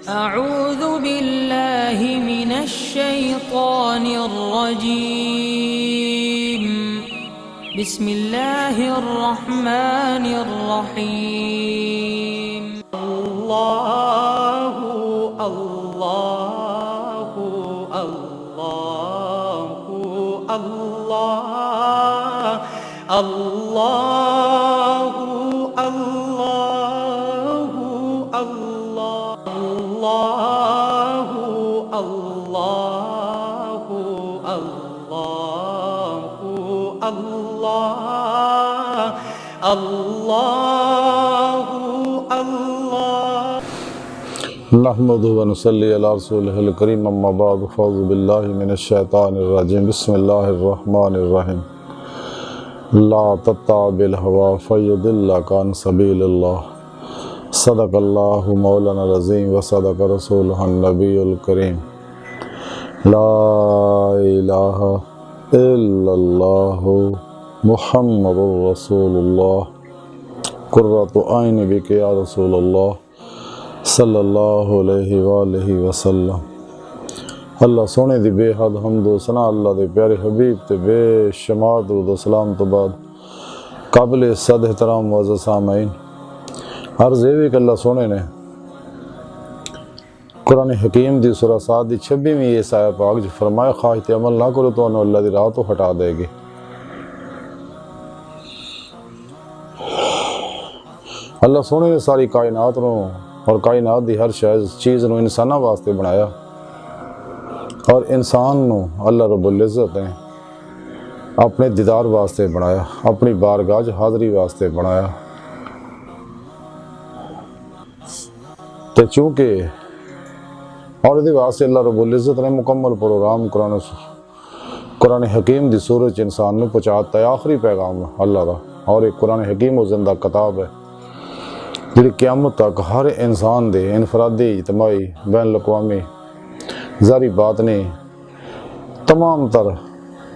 अऊज़ु बिल्लाहि मिनश्शैतानिर्रजीम। बिस्मिल्लाहिर्रहमानिर्रहीम। अल्लाहु अल्लाहु अल्लाहु अल्लाह अल्लाहु अल्लाहु अल्लाहु अल्लाहु अल्लाहु अल्लाह अल्लाहु अल्लाह। नहमदुहु व नुसल्ली अला रसूलिहिल करीम, अम्मा बाद, फ़अऊज़ु बिल्लाहि मिनश शैतानिर रजीम, बिस्मिल्लाहिर रहमानिर रहीम। ला तत्तबिल हवा फयुदिल्लका अन सबीलिल्लाह। सदक़ल्लाहु मौलाना अज़ीम व सदक़ रसूलुहुन नबियुल करीम। ला इलाहा इल्लल्लाहु मुहम्मदुर रसूलुल्लाह। कुर्रतु ऐनी बिका या रसूलल्लाह सल्लल्लाहु अलैहि वसल्लम। अल्लाह सोने दी बेहद हम्दो सना अल्लाह दे प्यारे हबीब ते बेशुमार दुरूद सलाम तो बाद काबिल सद एहतराम मुअज़्ज़ज़ सामईन, अर्ज़ है कि अल्लाह सोने ने कुरान हकीम दी सूरा साद दी 26वीं इस आयत पाक च फरमाया, ख्वाहिश ते अमल ना करो तो अल्लाह दी राह तो हटा देगी। अल्लाह सोने ने सारी कायनात और कायनात दी हर चीज़ नूं इंसानां वास्ते बनाया और इंसान नूं अल्लाह रब्बुल इज़्ज़त ने अपने दीदार वास्ते बनाया, अपनी बारगाह च हाज़री वास्ते बनाया। ते चूँकि और इहदे वास्ते अल्लाह रब्बुल इज़्ज़त ने मुकम्मल प्रोग्राम कुरान हकीम दी सूरत च इंसान नूं पहुँचाता है। आखिरी पैगाम अल्लाह दा और एक कुरान हकीम और जिंदा किताब है जिहड़ी क़यामत तक हर इंसान दे इनफरादी, इजतमाही, बैन अक़वामी, ज़ारी बातनी तमाम तर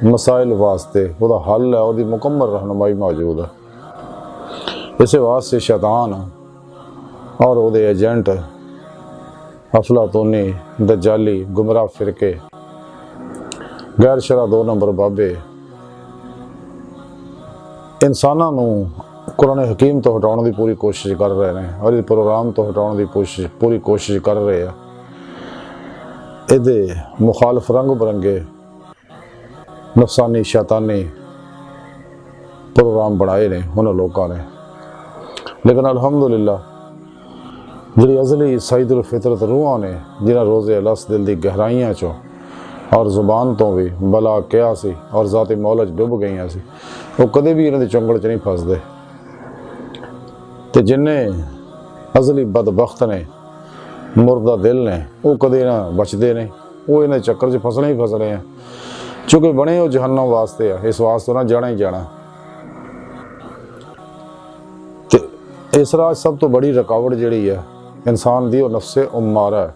मसाइल वास्ते वह हल है, वही मुकम्मल रहनुमाई मौजूद है। इस वास्ते शैतान और वो एजेंट अफलातूनी, दज्जाली, गुमराह फिरके, गैर शरा 2 नंबर बाबे इंसानों नूं कुरान हकीम तो हटाने की पूरी कोशिश कर रहे हैं और इस प्रोग्राम तो हटाने की पूरी कोशिश कर रहे हैं। ये मुखालफ रंग बिरंगे नफसानी शैतानी प्रोग्राम बनाए ने उन्होंने लोगों ने, लेकिन अल्हम्दुलिल्लाह जी अज़ली सईदुल फितरत रूहां ने जिन्हें रोज़े अलस दिल की गहराइयां चो और जुबान तो भी बला क्या सी और ज़ाती मौला च डुब गई सी, वो कदे भी इन्होंने चुंगल च नहीं फसदे। तो जिन्हें अज़ली बदबख्त ने मुर्दा दिल ने वो कदे ना बचते नहीं, वो इन्हें चक्कर च फसने ही फसने हैं, चूँकि बने वो जहन्नम वास्ते है, इस वास्ते ना जाना ही जाना। तो इस राह सब तो बड़ी रुकावट जिहड़ी है इंसान दी वो नफ्से उम्मारा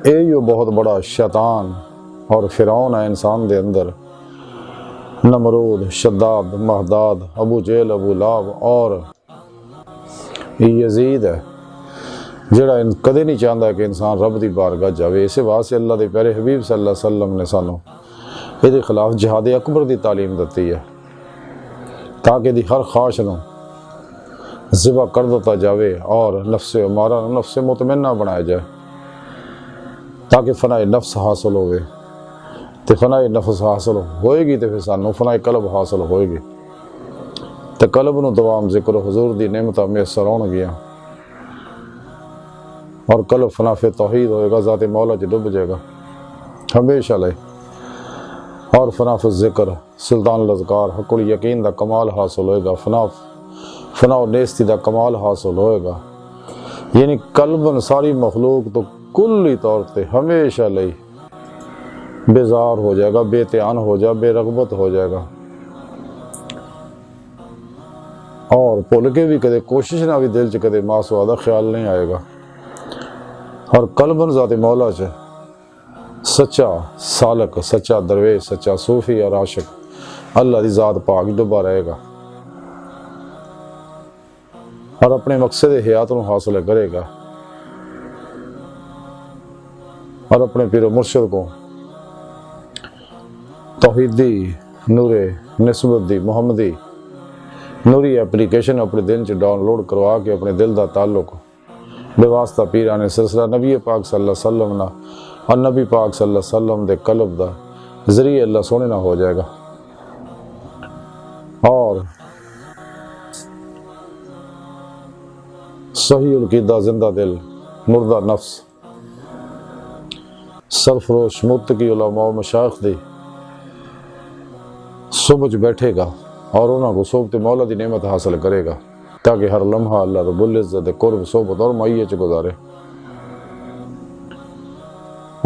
है। यो बहुत बड़ा शैतान और फिरौन है इंसान दे अंदर। नमरूद, शद्दाद, महदाद, अबू जेल, अबू लाब और यजीद है जिहड़ा कदे नहीं चाहता कि इंसान रब की बारगाह जाए। इस वास्ते अल्लाह के प्यारे हबीब सल्लल्लाहु अलैहि वसल्लम ने सानू ये खिलाफ जिहाद अकबर की तालीम दी है ताकि दी हर ख्वाहिश नूं ज़िबा कर दिता जाए और नफ्से उमारा नफ्से मुतमन्ना बनाया जाए ताकि फनाए नफ्स हासिल होवे। तो फनाए नफ्स हासिल होएगी तो फिर सानू फनाए कलब हासिल होएगी। तो कलब नूं दवाम जिक्र हुजूर दी नेमत मैसर होणगियां और कलब फना फिर तौहीद होएगा, ज़ाते मौला च डुब जाएगा हमेशा ले। और फना फिर जिक्र सुल्तान लज़कार हकुल यकीन दा कमाल हासिल होएगा, फना और नेस्ती दा कमाल हासिल होएगा। यानी कल्बन सारी मखलूक तो कुल्ली तौर पर हमेशा ले बेजार हो जाएगा, बेत्यान हो जाएगा, बेरगबत हो जाएगा और भुल के भी कदे कोशिश ना भी दिल च कदे मासूआदा ख्याल नहीं आएगा। और कल्बन ज़ाते मौला च सच्चा सालक, सच्चा दरवेश, सच्चा सूफी और आशिक अल्लाह की ज़ात पाक डुबा रहेगा और अपने मकसद हयात को हासिल करेगा। और अपने पीर मुर्शद को तौहीदी नूरे निस्बत दी मुहम्मदी नूरी एप्लीकेशन अपने दिल च डाउनलोड करवा के अपने दिल का ताल्लुक बेवास्ता पीरां ने सिलसिला नबी पाक सल्लल्लाहु अलैहि वसल्लम ना और नबी पाक सल्लल्लाहु अलैहि वसल्लम दे कल्ब दा जरिए अल्लाह सोने ना हो जाएगा। और सही उल्कीदा जिंदा दिल मुर्दा नफ्स सरफरोश मुत्तकी उलमा मशाइख दी सुबह बैठेगा और उन्होंने सोबत मौला की नेमत हासिल करेगा ताकि हर लम्हा अल्लाह रब्बुल इज्जत कुर्ब सोबत और माइये च गुजारे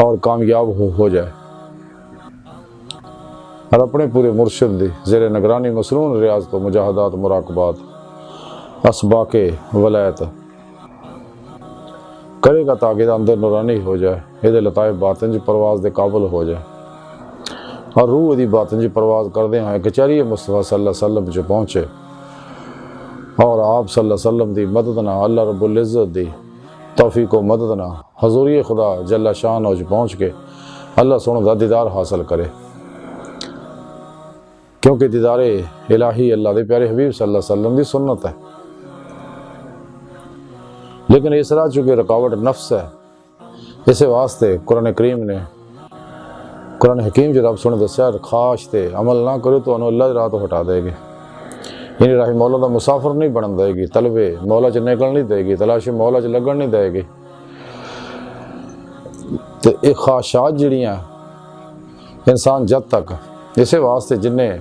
और कामयाब हो जाए और अपने पूरे मुर्शिद दी ज़ेरे निगरानी मसरून रियाज तो मुजाहदात मुराकबात असबाके वलायत करेगा ताकि अंदर नूरानी हो जाए, ये लताए बातिन च परवाज दे काबिल हो जाए और रूह दी बातिन च परवाज करदे हैं कचहरी मुस्तफा सल्लल्लाहु अलैहि वसल्लम च पहुँचे और आप सल्लल्लाहु अलैहि वसल्लम दी मदद ना अल्लाह रब्बुल इज्जत दी तौफीक व मदद ना हजूरी खुदा जल्ला शान च पहुँच के अल्लाह सोने दा दीदार हासिल करे, क्योंकि दीदारे इलाही अल्लाह दे प्यारे हबीब सल्लल्लाहु अलैहि वसल्लम दी सुन्नत है। लेकिन इस राह चुकी रुकावट नफ्स है, इस वास्ते कुरान करीम ने कुरान हकीम जो रब सुने दस्या खाश ते अमल ना करो तो अल्लाह की राह तो हटा देगी, यानी राही मौला का मुसाफिर नहीं बन देगी, तलबे मौला च निकल नहीं देगी, तलाशी मौला च लगन नहीं देगी। तो ये खाशात जड़ियाँ इंसान जब तक इस वास्ते जिन्हें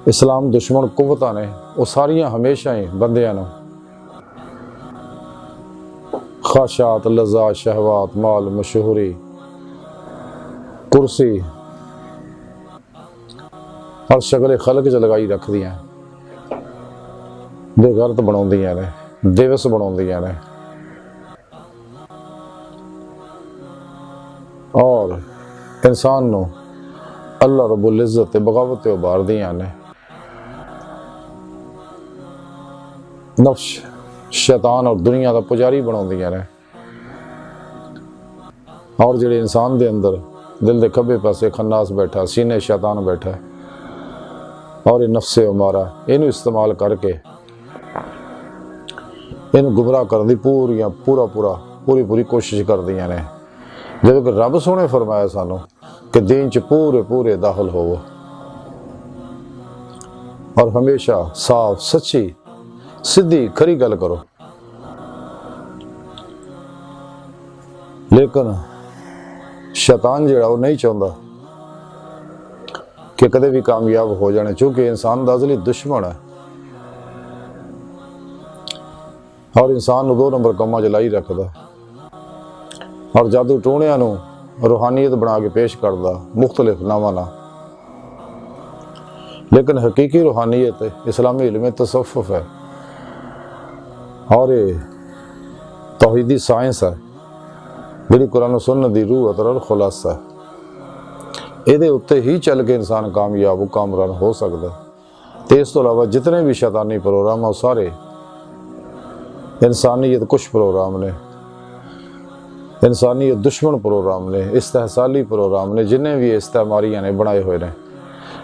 इस्लाम दुश्मन कुवत ने वो सारिया हमेशा ही बंदियां ख्वाहिशात लज़्ज़ात शहवात माल मशहूरी कुर्सी और शगले खलक च लगाई रख दियां बेगरत बनाउंदियां ने दिवस बनाउंदियां ने और इंसान नूं अल्लाह रब्बुल इज्जत ते बगावत ते उभार दियां ने। नफ्स शैतान और दुनिया का पुजारी बनाउंदियां ने और जिहड़े इंसान दे अंदर दिल के खब्बे पासे खन्नास बैठा सीने शैतान बैठा और ये नफ्से उमारा इनू इस्तेमाल करके इन गुमराह करने की पूरी कोशिश कर दियां ने। जब कि रब सोने फरमाया सानू कि दीन च पूरे दाखिल होवो और हमेशा साफ सच्ची सीधी खरी गल करो। लेकिन शैतान जिहड़ा वो नहीं चाहता कि कदे भी कामयाब हो जाने, चूंकि इंसान दा असली दुश्मन है और इंसान नूं 2 नंबर कम्मां च लाई रखदा और जादू टोणियां नूं रूहानियत बना के पेश करदा मुख्तलिफ नावां नाल। लेकिन हकीकी रूहानियत इस्लामी इल्म तसव्वुफ है और ये तौहीदी साइंस है जिहड़ी कुरान सुन्नत दी रूह अतर खुलासा है। इहदे उत्ते ही चल के इंसान कामयाब कामरान हो सकता है। तो इस तो अलावा जितने भी शैतानी प्रोग्राम है सारे इंसानियत कुछ प्रोग्राम ने, इंसानियत दुश्मन प्रोग्राम ने, इस्तेहसाली प्रोग्राम ने, जिन्हें भी इस्तेमारियां ने बनाए हुए ने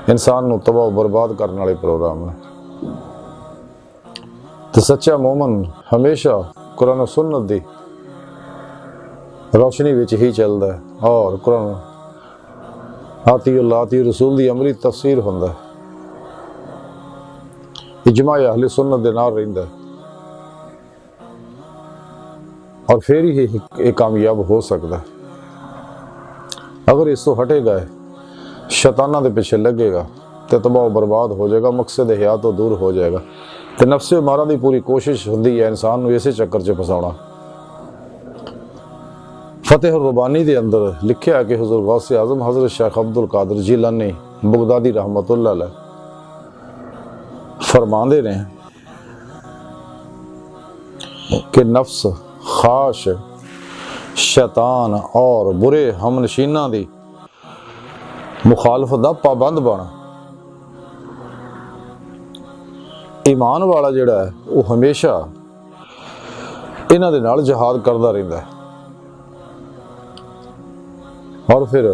इंसान को तबाह बर्बाद करने वाले प्रोग्राम ने। तो सच्चा मोमन हमेशा कुरान सुन्नत दी रोशनी विच ही चलता है और कुरान आती रसूल दी अमली तफसीर होंदा है, इजमा अहले सुन्नत दे नाल रहिंदा है और फिर ही ये कामयाब हो सकता है। अगर इस तो हटेगा शैताना दे पीछे लगेगा तो तबाह बर्बाद हो जाएगा, मकसद हयात तो दूर हो जाएगा। तो नफ्से मारा दी पूरी कोशिश होंदी है इंसान को इसे चक्कर च फसाना। फतेह रुबानी दे अंदर लिखिया कि हुज़ूर गौसे आज़म हज़रत शेख अब्दुल कादिर जिलानी बगदादी रहमतुल्लाह अलैह फरमांदे ने कि नफ्स ख्वाहिश शैतान और बुरे हमनशीना दी मुखालफत दा पाबंद बन। ईमान वाला जिहड़ा है वो हमेशा इन्हां दे नाल जिहाद करदा रहिंदा है और फिर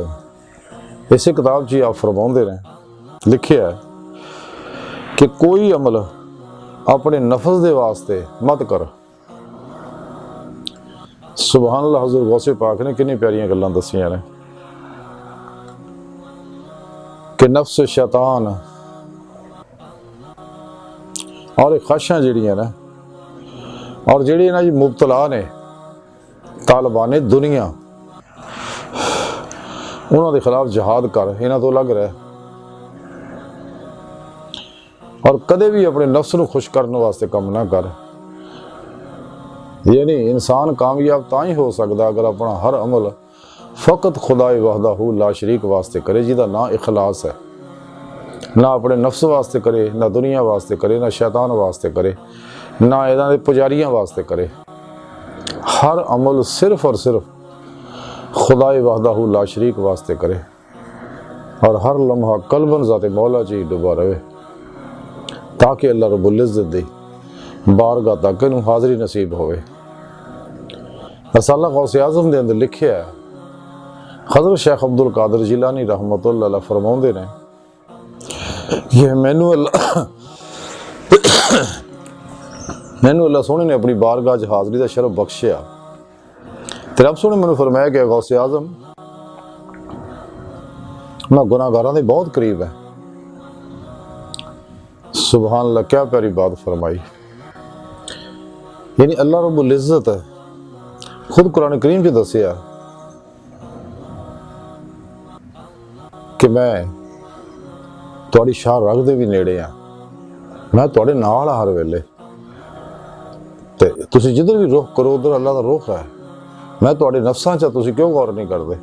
इसे किताब 'ਚ ही आप फरमाते ने लिखिया है कि कोई अमल अपने नफस दे वास्ते मत कर। सुभान अल्लाह, हज़रत गौसे पाक ने कितनी प्यारियां गल्लां दसियां ने कि नफ्स शैतान और ख्वाहिशां जिहड़ियां ने और जिहड़े इन्हां 'च मुबतला ने तालिबाने दुनिया, उन्हां दे खिलाफ जिहाद कर, इन्हां तो अलग रह। और कदे भी अपने नफ्स नूं खुश करने वास्ते काम ना कर। यानी इंसान कामयाब तां ही हो सकदा अगर अपना हर अमल फ़कत खुदाए वहदहू ला शरीक वास्ते करे, जिहदा ना इखलास है, ना अपने नफ्स वास्ते करे, ना दुनिया वास्ते करे, ना शैतान वास्ते करे, ना इन्हां दे पुजारियां वास्ते करे। हर अमल सिर्फ और सिर्फ खुदाए वहदहू ला शरीक वास्ते करे और हर लम्हा कल्बन ज़ाते मौला जी डुबा रहे, ताकि अल्लाह रब्बुल इज़्ज़त दी बारगाह तक इनू हाज़री नसीब होवे। रसाला गौसे आज़म दे अंदर लिखिया है, हज़रत शेख अब्दुल कादिर जिलानी रहमतुल्लाह अलैह फरमाउंदे ने कि मैनू अल्लाह सोहने ने अपनी बारगाह च हाज़री का शरफ बख्शिया। ते रब सोहने मैनू फरमाया कि गौसे आज़म मैं गुनाहगारां दे बहुत करीब है। सुभान अल्लाह, क्या प्यारी बात फरमाई। यानी अल्लाह रब्बुल इज़्ज़त खुद कुरान करीम च दसिया कि मैं तुहाडी शाह रग दे भी नेड़े आ, मैं तुहाडे नाल हर वेले, ते तुसीं जिधर भी रुख करो उधर अल्लाह दा रुख है। मैं तुहाडे नफ्सां च, तुसीं क्यों गौर नहीं करदे।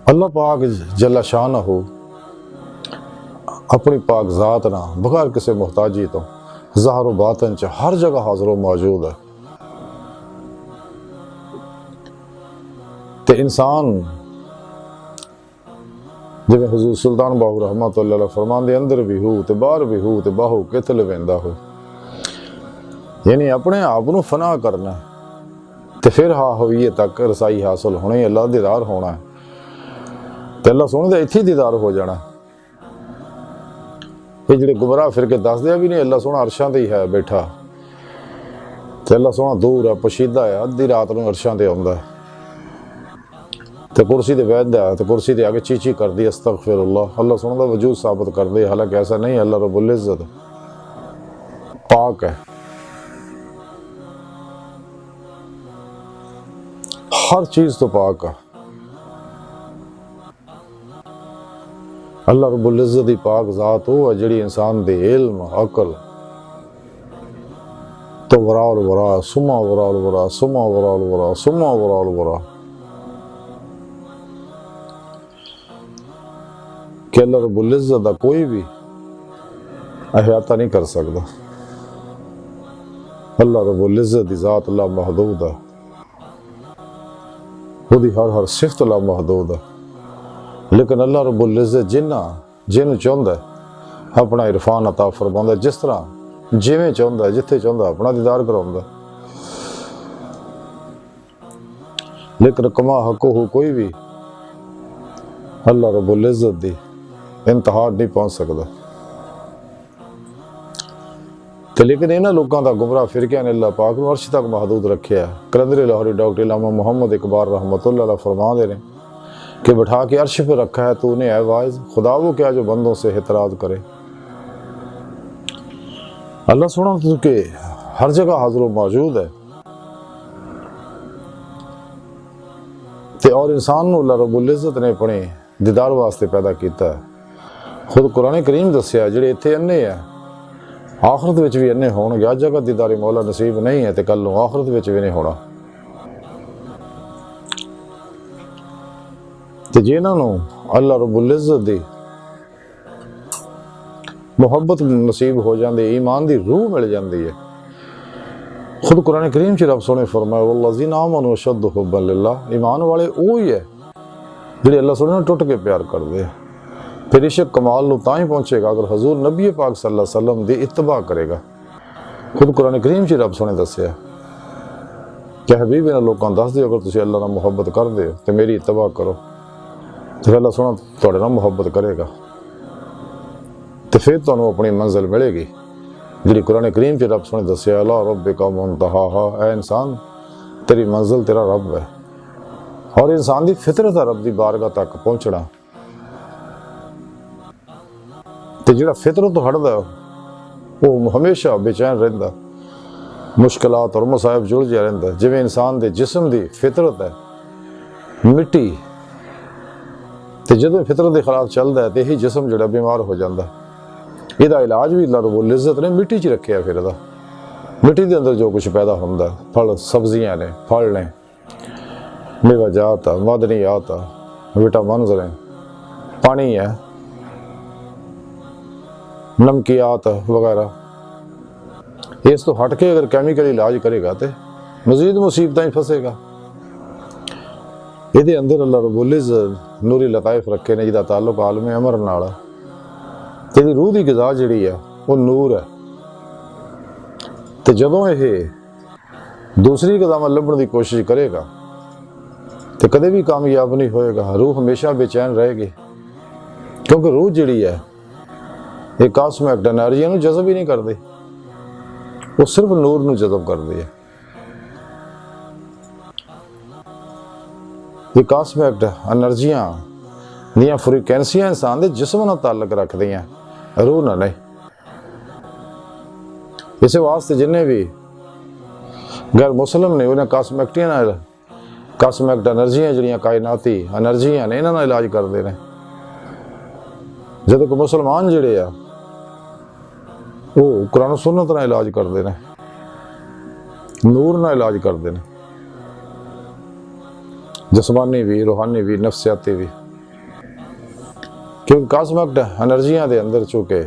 अल्लाह पाक जल्ला शानहू अपनी पाक ज़ात ना बगैर किसी मुहताजी तो ज़ाहिर व बातिन च हर जगह हाज़िर व मौजूद है। ते इंसान जिवें हुज़ूर सुल्तान बाहू रहमतुल्लाह अलैह फरमांदे, अंदर भी हो ते बाहर भी हो ते बाहू कित लवेंदा हो। यानी अपने आप नूं फना करना ते फिर हावियत तक रसाई हासिल होनी, अल्लाह दीदार होना है ते अल्लाह सोहणे दा इत्थे दीदार हो जाना। ये जिहड़े गुमराह फिर के दसदे भी नहीं अल्लाह सोहना अरशां ते ही है बैठा, ते अल्लाह सोहना दूर है, पशीदा है, अद्धी रात नूं अरशां ते आउंदा है ते कुर्सी ते बैठदा है, ते कुर्सी ते आके चीची करदी अस्तगफिरुल्लाह। अल्लाह सोहना दा वजूद साबित करदे, हालांकि ऐसा नहीं, अल्लाह रब्बुल इज़्ज़त पाक है, हर चीज़ तो पाक है। अल्लाह रब्बुल इज़्ज़त दी पाक ज़ात हो है जिहड़ी इंसान दे इल्म अकल तो वराल वरा सुमा वराल वरा सुमा वराल वरा सुमा वराल वरा कि अल्लाह रब्बुल इज़्ज़त दा कोई भी अहाता नहीं कर सकता। अल्लाह रब्बुल इज़्ज़त दी ज़ात ला महदूद है, उहदी हर सिफत ला महदूद है। लेकिन अल्लाह रब्बुल इज़्ज़त जिन्नू चाहुंदा है अपना इरफान अता फरमाउंदा, जिस तरह जिवें चाहुंदा है जिथे चाहुंदा अपना दीदार कराउंदा। लेकिन कमा हको हो कोई भी अल्लाह रब्बुल इज़्ज़त दी इंतहा नहीं पहुंच सकता। तो लेकिन इन्हां लोगों का गुमराह फिरकियां ने अल्लाह पाक नूं अर्श तक महदूद रखिया। कलंदर लाहौरी डॉक्टर इलामा मोहम्मद इकबाल रहमतुल्लाह अलैह फरमाते हैं कि बैठा के अर्श पर रखा है तूने ऐ वाइज, खुदा वो क्या जो बंदों से एतराज़ करे। अल्लाह सुना के हर जगह हाजिर मौजूद है ते और इंसान अल्लाह रब्बुल इज़्ज़त ने अपने दीदार वास्ते पैदा किया है। खुद कुरान करीम दसिया जिहड़े इत्थे अन्ने है आखरत विच भी अन्ने होणगे। अज अगर दीदारे मौला नसीब नहीं है तो कल नूं आखरत विच भी नहीं होना। ते जिन्हां नूं अल्लाह रब्बुल इज़्ज़त दी मुहब्बत नसीब हो जाती, ईमान की रूह मिल जाती है। खुद कुरान करीम च रब सोने फरमाया वल्लज़ीना आमनू अशद्दु हुब्बन लिल्लाह, ईमान वाले वो ही है जिहड़े अल्लाह सोने टुट के प्यार करते हैं। फिर इश्क कमाल नूं तां ही पहुंचेगा अगर हजूर नबी पाक सल्लल्लाहु अलैहि वसल्लम दी इत्तबा करेगा। खुद कुरान करीम च रब सोने दसिया ਕਿ ਹਬੀਬ ਇਹਨਾਂ ਲੋਕਾਂ ਨੂੰ ਦੱਸ ਦਿਓ, ਅਗਰ ਤੁਸੀਂ ਅੱਲਾ ਨਾਲ ਮੁਹੱਬਤ ਕਰਦੇ ਹੋ ਤੇ ਮੇਰੀ ਇਤਬਾ ਕਰੋ, ਤੇ ਅੱਲਾ ਸੋਹਣਾ ਤੁਹਾਡੇ ਨਾਲ ਮੁਹੱਬਤ ਕਰੇਗਾ ਤੇ ਫਿਰ ਤੁਹਾਨੂੰ ਆਪਣੀ ਮੰਜ਼ਿਲ ਮਿਲੇਗੀ, ਜਿਹੜੀ ਕੁਰਾਨ ਕਰੀਮ 'ਚ ਰੱਬ ਸੋਹਣੇ ਦੱਸਿਆ, ਅਲਾ ਰੱਬਿਕਾ ਮੁਨਤਹਾਹਾ, ਐ ਇਨਸਾਨ ਤੇਰੀ ਮੰਜ਼ਿਲ ਤੇਰਾ ਰੱਬ ਹੈ। ਔਰ ਇਨਸਾਨ ਦੀ ਫਿਤਰਤ ਹੈ ਰੱਬ ਦੀ ਬਾਰਗਾਹ ਤੱਕ ਪਹੁੰਚਣਾ, ਤੇ ਜਿਹੜਾ ਫਿਤਰਤ ਤੋਂ ਹਟਦਾ ਉਹ ਹਮੇਸ਼ਾ ਬੇਚੈਨ ਰਹਿੰਦਾ, ਮੁਸ਼ਕਿਲਾਤ ਔਰ ਮੁਸਾਇਬ ਜੁਲਝਿਆ ਰਹਿੰਦਾ। ਜਿਵੇਂ ਇਨਸਾਨ ਦੇ ਜਿਸਮ ਦੀ ਫਿਤਰਤ ਹੈ ਮਿੱਟੀ, ਤੇ ਜਦੋਂ ਫਿਤਰਤ ਦੇ ਖਿਲਾਫ ਚੱਲਦਾ ਹੈ ਤੇ ਇਹੀ ਜਿਸਮ ਜਿਹੜਾ ਬਿਮਾਰ ਹੋ ਜਾਂਦਾ। ਇਹਦਾ ਇਲਾਜ ਵੀ ਅੱਲਾਹ ਰਬੁਲ ਇੱਜ਼ਤ ਨੇ ਮਿੱਟੀ 'ਚ ਰੱਖਿਆ। ਫਿਰ ਇਹਦਾ ਮਿੱਟੀ ਦੇ ਅੰਦਰ ਜੋ ਕੁਝ ਪੈਦਾ ਹੁੰਦਾ, ਫਲ ਸਬਜ਼ੀਆਂ ਨੇ, ਫਲ ਨੇ, ਮੇਵਾਜਾਤ ਆ, ਮਦਨੀਆਤ ਆ, ਵਿਟਾਮਿਨਸ ਨੇ, ਪਾਣੀ ਹੈ, ਨਮਕੀਆਤ ਵਗੈरह। ਇਸ ਤੋਂ ਹਟ ਕੇ ਅਗਰ ਕੈਮੀਕਲ ਇਲਾਜ ਕਰੇਗਾ ਤੇ ਮਜ਼ੀਦ ਮੁਸੀਬਤਾਂ ਹੀ ਫਸੇਗਾ। ਇਹਦੇ ਅੰਦਰ ਅੱਲਾਹ ਰਬੁਲ ਇੱਜ਼ਤ ਨੂਰੀ ਲਤਾਇਫ ਰੱਖੇ ਨੇ, ਜਿਹਦਾ ਤਾਲੁਕ ਆਲਮ ਅਮਰ ਨਾਲ। ਤੇ ਇਹਦੀ ਰੂਹ ਦੀ ਗਿਜ਼ਾ ਜਿਹੜੀ ਆ ਉਹ ਨੂਰ ਹੈ। ਤੇ ਜਦੋਂ ਇਹ ਦੂਸਰੀ ਗਿਜ਼ਾਵਾਂ ਲੱਭਣ ਦੀ ਕੋਸ਼ਿਸ਼ ਕਰੇਗਾ ਤੇ ਕਦੇ ਵੀ ਕਾਮਯਾਬ ਨਹੀਂ ਹੋਏਗਾ। ਰੂਹ ਹਮੇਸ਼ਾ ਬੇਚੈਨ ਰਹੇਗੀ, ਕਿਉਂਕਿ ਰੂਹ ਜਿਹੜੀ ਹੈ ਇਹ ਕਾਸਮਿਕ ਐਨਰਜੀਆਂ ਨੂੰ ਜਜ਼ਬ ਹੀ ਨਹੀਂ ਕਰਦੀ, ਉਹ ਸਿਰਫ ਨੂਰ ਨੂੰ ਜਜ਼ਬ ਕਰਦੀ ਹੈ। ਇਹ ਕਾਸਮਿਕ ਐਨਰਜੀਆਂ ਦੀਆਂ ਫ੍ਰੀਕੁਐਂਸੀਆਂ ਇਨਸਾਨ ਦੇ ਜਿਸਮ ਨਾਲ ਤਾਲੁਕ ਰੱਖਦੀਆਂ, ਰੂਹ ਨਾਲ ਨਹੀਂ। ਇਸੇ ਵਾਸਤੇ ਜਿੰਨੇ ਵੀ ਗੈਰ ਮੁਸਲਿਮ ਨੇ ਉਹਨਾਂ ਕਾਸਮਿਕਟੀਆਂ ਨਾਲ, ਕਾਸਮਿਕ ਐਨਰਜੀਆਂ ਜਿਹੜੀਆਂ ਕਾਇਨਾਤੀ ਐਨਰਜੀਆਂ ਨੇ, ਇਹਨਾਂ ਨਾਲ ਇਲਾਜ ਕਰਦੇ ਨੇ। ਜਦੋਂ ਕਿ ਮੁਸਲਮਾਨ ਜਿਹੜੇ ਆ ਉਹ ਕੁਰਾਨ ਸੁਨਨਤ ਨਾਲ ਇਲਾਜ ਕਰਦੇ ਨੇ, ਨੂਰ ਨਾਲ ਇਲਾਜ ਕਰਦੇ ਨੇ, ਜਿਸਮਾਨੀ ਵੀ, ਰੂਹਾਨੀ ਵੀ, ਨਫਸਿਆਤੀ ਵੀ। ਕਿਉਂਕਿ ਕਾਸਮਿਕ ਐਨਰਜੀਆਂ ਦੇ ਅੰਦਰ ਚੁੱਕੇ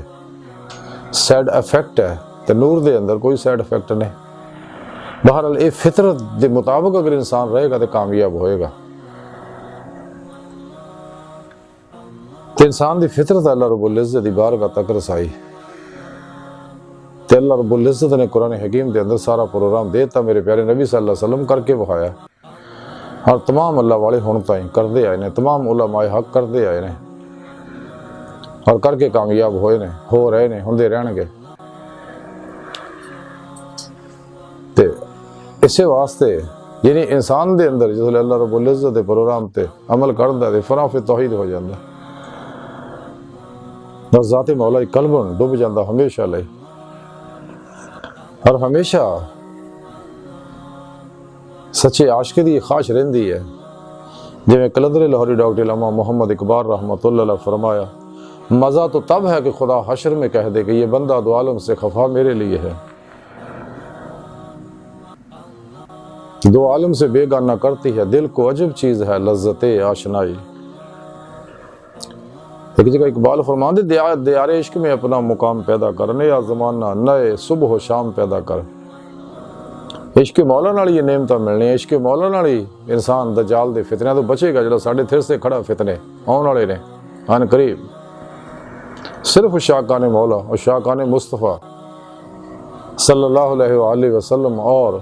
ਸਾਈਡ ਇਫੈਕਟ ਹੈ ਤੇ ਨੂਰ ਦੇ ਅੰਦਰ ਕੋਈ ਸਾਈਡ ਇਫੈਕਟ ਨਹੀਂ। ਬਹਰਹਾਲ ਇਹ ਫਿਤਰਤ ਦੇ ਮੁਤਾਬਕ ਅਗਰ ਇਨਸਾਨ ਰਹੇਗਾ ਤੇ ਕਾਮਯਾਬ ਹੋਏਗਾ। ਤੇ ਇਨਸਾਨ ਦੀ ਫਿਤਰਤ ਅੱਲਾਹ ਰਬੁਲ ਇੱਜ਼ਤ ਦੀ ਬਾਰਗਾਹ ਤੱਕ ਰਸਾਈ, ਤੇ ਅੱਲਾਹ ਰਬੁਲ ਇੱਜ਼ਤ ਨੇ ਕੁਰਾਨ ਹਕੀਮ ਦੇ ਅੰਦਰ ਸਾਰਾ ਪ੍ਰੋਗਰਾਮ ਦੇ ਦਿੱਤਾ। ਮੇਰੇ ਪਿਆਰੇ ਨਬੀ ਸੱਲੱਲਾਹੁ अलैहि वसल्लम करके ਵਿਖਾਇਆ। ਔਰ तमाम अल्लाह वाले ਹੁਣ ਤਾਈਂ ਕਰਦੇ ਆਏ ਨੇ, तमाम ਉਲਮਾਏ ਹੱਕ ਕਰਦੇ ਆਏ ਨੇ ਔਰ ਕਰਕੇ ਕਾਮਯਾਬ ਹੋਏ ਨੇ, ਹੋ ਰਹੇ ਨੇ, ਹੁੰਦੇ ਰਹਿਣਗੇ। ਤੇ ਇਸੇ ਵਾਸਤੇ ਯਾਨੀ ਇਨਸਾਨ ਦੇ ਅੰਦਰ ਜਦੋਂ ਅੱਲਾਹ ਰਬੁਲ ਇੱਜ਼ਤ ਦੇ ਪ੍ਰੋਗਰਾਮ ਤੇ ਅਮਲ ਕਰਦਾ ਤੇ ਫਰਾਫ ਤੌਹੀਦ ਹੋ ਜਾਂਦਾ, ਔਰ ਜ਼ਾਤ ਮੌਲਾ ਕਲਬਨ ਡੁੱਬ ਜਾਂਦਾ ਹਮੇਸ਼ਾ ਲਈ। ਔਰ ਹਮੇਸ਼ਾ ਸੱਚੇ ਆਸ਼ਕ ਦੀ ਖਾਸ਼ ਰਹਿੰਦੀ ਹੈ। ਜਿਵੇਂ ਕਲੰਦਰ ਲਾਹੌਰੀ डॉक्टर अल्लामा मोहम्मद इकबाल रहमतुल्लाह अलैह फरमाया, मज़ा तो तब है कि खुदा हशर में कह दे कि ये बंदा दो आलम से खफा मेरे लिए है। दो आलम से बेगाना करती है दिल को अजब चीज़ है लज्जत आशनाई। एक जगह इकबाल फरमाते दियार इश्क में अपना मुकाम पैदा कर, नया ज़माना नए सुबह शाम पैदा कर। इश्क मौला नाल ये नेमतां मिलनी, इश्क मौला नाल ही इंसान दजाल दे फितने तो बचेगा। जो साढ़े थिर से खड़ा फितने आने वाले ने अन करीब, सिर्फ शाकान मौला और शाकान मुस्तफ़ा सल्लल्लाहु अलैहि वसल्लम और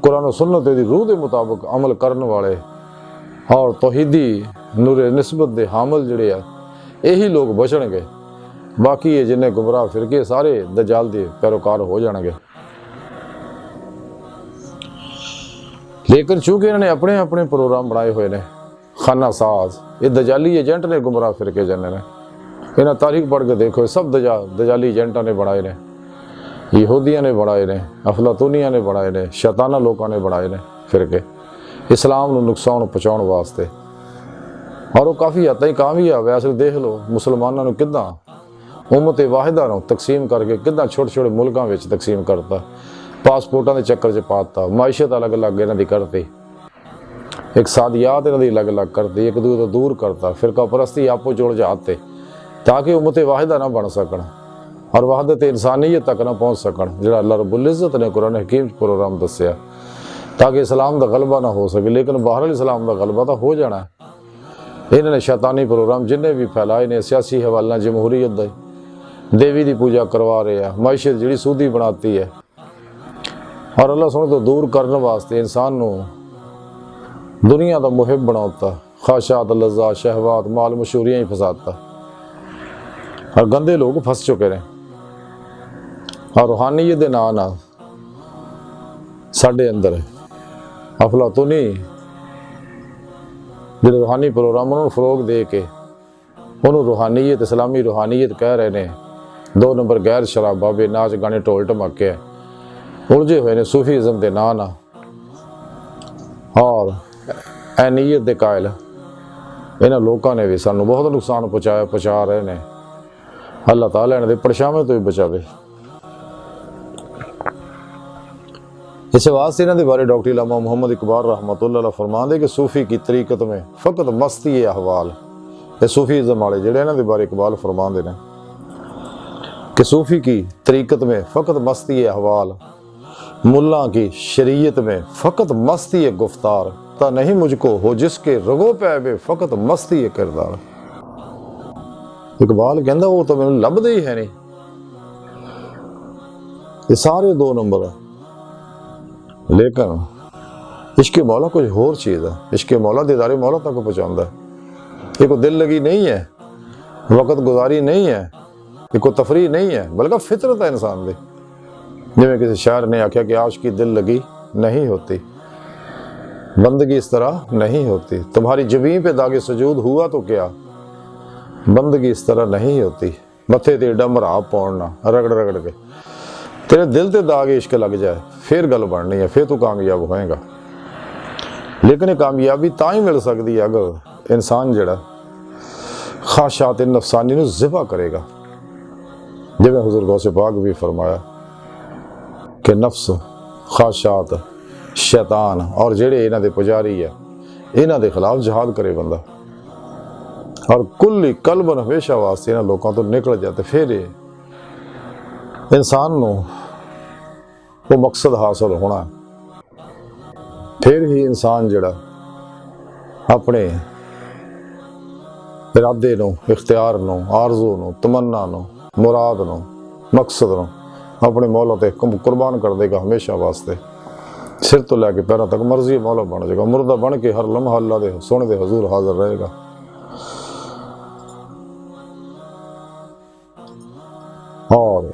कुरान और सुन्नत दी रूह के मुताबिक अमल करने वाले और तौहीदी नूरे निस्बत दे हामिल जिहड़े आ यही लोग बचणगे। बाकी ये जिन्हें गुमराह फिरके सारे दजाल दे पैरोकार हो जाणगे। लेकिन चूंकि इन्होंने अपने अपने प्रोग्राम बनाए हुए ने खाना साज, ये दजाली एजेंट ने गुमराह फिरके जाने ने। इन्हें तारीख पढ़ के देखो, सब दजाली एजेंटा ने बनाए ने, यहूदियों ने बनाए ने, अफलातूनिया ने बनाए ने, शैताना लोगों ने बनाए ने फिरके इस्लाम को नुकसान पहुँचाने वास्ते। और वो काफ़ी हद तक कामयाब है। असल देख लो मुसलमानों को किदा उम्मत वाहिदा को तकसीम करके किदा छोटे छोटे मुल्कों में तकसीम करता, पासपोर्टों के चक्कर च पाता, माइशत अलग अलग इन्हों की करती, एक सादियात इन्हों की अलग अलग करती, एक दूसरे तो दूर करता, फिरका परस्ती आपो जोड़ जाते ताकि उम्मत वाहिदा ना बन सकन और वहदत इंसानियत तक ना पहुँच सकन। जो अल्लाह रब्बुल इज़्ज़त ने कुरान हकीम प्रोग्राम दसिया ताकि इस्लाम का गलबा ना हो सके। लेकिन बहरहाल इस्लाम का गलबा तो हो जाना है। इन्होंने शैतानी प्रोग्राम जिन्हें भी फैलाए ने, सियासी हवाले जमहूरीत देवी की पूजा करवा रहे हैं, माइशत जी सूदी बनाती है और अल्लाह सोने तो दूर करने वास्ते इंसान को दुनिया का मुहिब बनाता, ख्वाहिशात, लज़्ज़ात, शहवात, माल मशहूरियाँ ही फसाता। और गंदे लोग फंस चुके हैं। और रूहानीयत के नाम ना साढ़े अंदर अफलातूनी जो रूहानी प्रोग्राम उन्होंने फरोग दे के उन्होंने रूहानीयत, इस्लामी रूहानीयत कह रहे हैं। 2 नंबर गैर शराब, बाबे, नाच गाने, ढोल ढमाके उलझे हुए ने सूफीज़म के नाम ना। और ऐनीयत के कायल इन्होंने लोगों ने भी सानू बहुत नुकसान पहुँचा रहे हैं। अल्लाह ताला इन्हां दे परछावें तो भी बचावे। इस वास्ते इन्हां दे बारे डॉक्टर इलामा मोहम्मद इकबाल रहमतुल्लाह अलैह फरमाते कि सूफ़ी की तरीक़त में फ़कत मस्ती अहवाल, ये सूफीज़म वाले जेड़े इन्हां दे बारे इकबाल फरमाते हैं कि सूफ़ी की तरीक़त में फ़कत मस्ती अहवाल, मुल्ला की शरीयत में फ़कत मस्ती गुफ्तार, ता नहीं मुझको हो जिसके रगो पै में फ़कत मस्ती किरदार। इकबाल कहता वो तो मैंने लभदे ही है नहीं। ये सारे 2 नंबर है, लेकिन इश्क मौला कुछ होर चीज़ है। इश्क मौला दीदारे मौला तक पहुँचाता है। ये कोई दिल लगी नहीं है, वक़्त गुजारी नहीं है, ये कोई तफरी नहीं है, बल्कि फितरत है इंसान की। जिमें किसी शायर ने आख्या कि आश की दिल लगी नहीं होती, बंदगी इस तरह नहीं होती। तुम्हारी जबीं पे दागे सजूद हुआ तो क्या, बंदगी इस तरह नहीं होती। मथे ते डमरा पौड़ना रगड़ रगड़ के तेरे दिल ते दागे इश्क लग जाए, फिर गल बननी है, फिर तू कामयाब होएगा। लेकिन कामयाबी तां ही मिल सकती है अगर इंसान जड़ा ख्वाहिशात नफसानी नूं ज़िबा करेगा। जिवें हुज़ूर गौसे पाक भी फरमाया कि नफ्स, ख्वाहिशात, शैतान और जेड़े इन्हां दे पुजारी है, इन्हां दे खिलाफ जिहाद करे बंदा। और कुल्ली कल्बन हमेशा वास्ते इन्हां लोगों तो निकल जाते, फिर इंसान नूं वो मकसद हासिल होना। फिर ही इंसान जड़ा अपने इरादे नूं, इख्तियार नूं, आरज़ू नूं, तमन्ना नूं, मुराद नूं, मकसद नूं अपने मौला ते कुर्बान कर देगा हमेशा वास्ते। सिर तो लैके पैरों तक मर्जी मौला बन जाएगा, मुर्दा बन के हर लम्हा अल्लाह दे सोने दे हजूर हाजिर रहेगा। और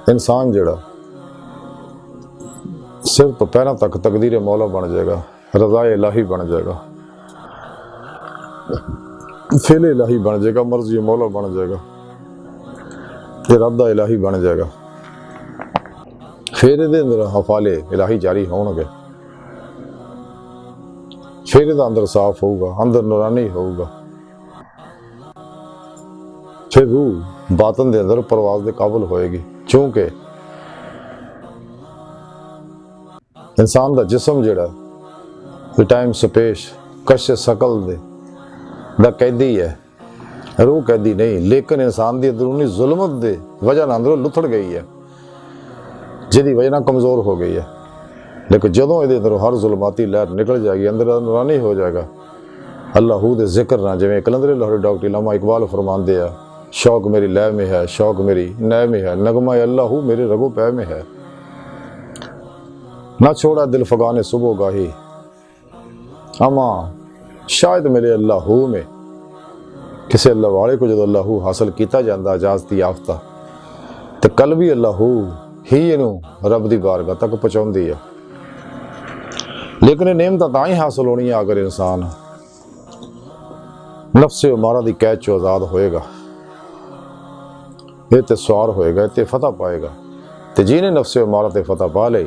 इंसान जड़ा सिर तो पैरों तक तकदीर मौला बन जाएगा, रज़ा इलाही बन जाएगा, फेल इलाही बन जाएगा, मर्जी मौला बन जाएगा, इरादा इलाही बन जाएगा। फिर ये अंदर हफाले इलाही जारी होंगे, फिर ये अंदर साफ होगा, अंदर नूरानी होगा, फिर रूह बातन दे अंदर परवाज दे काबिल होएगी। चूंकि इंसान का जिस्म जड़ा टाइम स्पेस कश शकल दे दा कैदी है, रूह कैदी नहीं। लेकिन इंसान की अंदरूनी जुल्मत दे वजह अंदरों लुथड़ गई है, जिहदी वजह कमज़ोर हो गई है। लेकिन जदों ये अंदरों हर जुल्माती लहर निकल जाएगी, अंदर नूरानी हो जाएगा। अल्लाह दे जिक्र ना, जिवें कलंदरे लाहौरी डॉक्टर इलामा इकबाल फरमाते हैं, शौक मेरी लय में है, शौक मेरी नय में है, नगमा अल्लाह मेरे रगो पै में है। ना छोड़ा दिल फगाने सुबह गाही, अमा शायद मेरे अल्लाह में। किसी अल्लाह वाले को जो अल्लाह हासिल किया जाता इजाजती याफ्ता, तो कल भी अल्लाह ही इनू रब की बारगाह तक पहुँचाती है। लेकिन ये नेमत तां ही हासिल होनी है अगर इंसान नफ्से उमारा की कैद चो आज़ाद होएगा, ये तो सवार होएगा, ये फतह पाएगा। तो जिन्हें नफ्से उमारा ते फतह पा ली,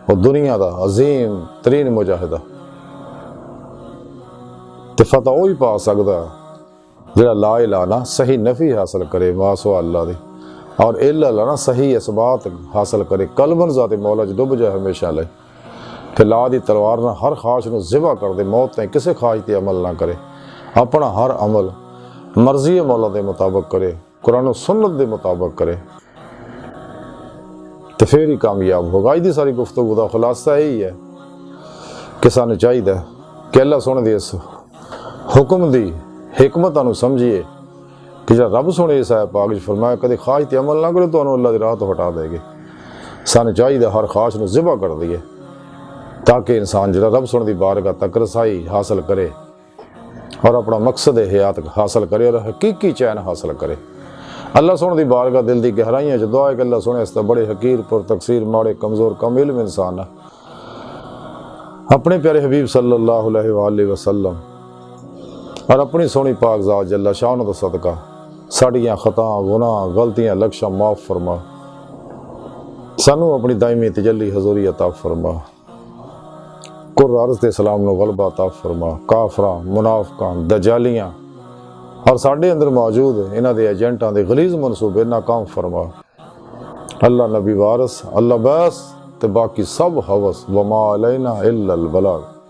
वो दुनिया का अजीम तरीन मुजाहिदा ते फतह वही पा सकता जिहड़ा ला इलाहा ना सही नफी हासिल करे वासो अल्लाह दी, और इल्ला ना सही इसबात हासिल करे, कलबन ज़ाते मौला च डुब जाए हमेशा ले। ते ला दी तलवार ना हर ख्वाहिश नूं ज़िबा कर दे, मौत ताईं किसी ख्वाहिश ते अमल ना करे, अपना हर अमल मर्जी मौला के मुताबिक करे, कुरान सुन्नत के मुताबिक करे, तो फिर ही कामयाब होगा। अज की सारी गुफ्तगू का खुलासा यही है कि सानू चाहिए कि अल्लाह सोने दे इस हुक्म की हिकमत समझिए कि जो रब सोने इस पाक फरमाया कदे ख्वाहिश ते अमल ना करो तो अल्लाह की राह तो हटा देगी। सानू चाहिए हर ख्वाहिश नूं ज़िबा कर दईए ताकि इंसान जिहड़ा रब सोने दी बारगाह तक रसाई हासिल करे और अपना मकसद हयात हासिल करे और हकीकी चैन हासिल करे। अल्लाह सोने दी बारगाह दिल दी गहराइयां च दुआ है कि अल्लाह सोने इसदा बड़े हकीर पुर तकसीर माड़े कमज़ोर कम इल्म इंसान अपने प्यारे हबीब सल्लल्लाहु अलैहि वसल्लम और अपनी सोनी पाक ज़ात जल्ला शान दा सदका साड़ियाँ खता गुनाह गलतियाँ लक्ष्य माफ़ फरमा, सानू अपनी दायमी तजल्ली हजूरी अता फरमा, कुर्र अर्ज़ ते सलाम नो गलबा अता फरमा, काफरा मुनाफिकां दजालियाँ और साढ़े अंदर मौजूद इन्हां दे एजेंटां दे गलीज़ मनसूबे नाकाम फरमा। अल्लाह नबी वारस अल्लाह बस ते बाकी सब हवस वमा अलैना इल्लल बलाग।